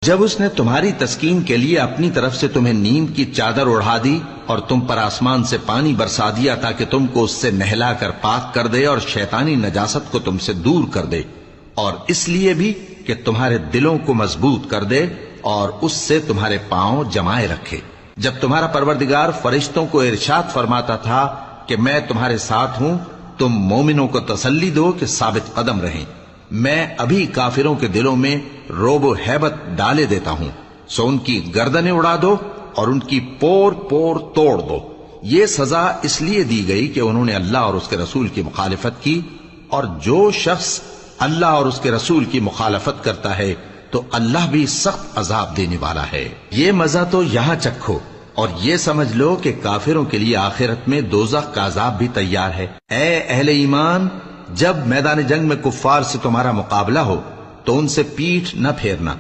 जब उसने तुम्हारी तस्कीन के लिए अपनी तरफ से तुम्हें नींद की चादर उड़ा दी और तुम पर आसमान से पानी बरसा दिया ताकि तुमको उससे नहलाकर पाक कर दे और शैतानी नजासत को तुमसे दूर कर दे, और इसलिए भी कि तुम्हारे दिलों को मजबूत कर दे और उससे तुम्हारे पांव जमाए रखे। जब तुम्हारा परवरदिगार फरिश्तों को इरशाद फरमाता था कि मैं तुम्हारे साथ हूं, तुम मोमिनों को तसल्ली दो कि साबित कदम रहें। मैं अभी काफिरों के दिलों में रोबो हैबत डाले देता हूं, सो उनकी गर्दनें उड़ा दो और उनकी पोर पोर तोड़ दो। ये सजा इसलिए दी गई कि उन्होंने अल्लाह और उसके रसूल की मुखालिफत की, और जो शख्स अल्लाह और उसके रसूल की मुखालफत करता है तो अल्लाह भी सख्त अजाब देने वाला है। ये मजा तो यहां चखो और ये समझ लो कि काफिरों के लिए आखिरत में दोज़ख का अजाब भी तैयार है। ए अहले ईमान, जब मैदान जंग में कुफ्फार से तुम्हारा मुकाबला हो तो उनसे पीठ न फेरना,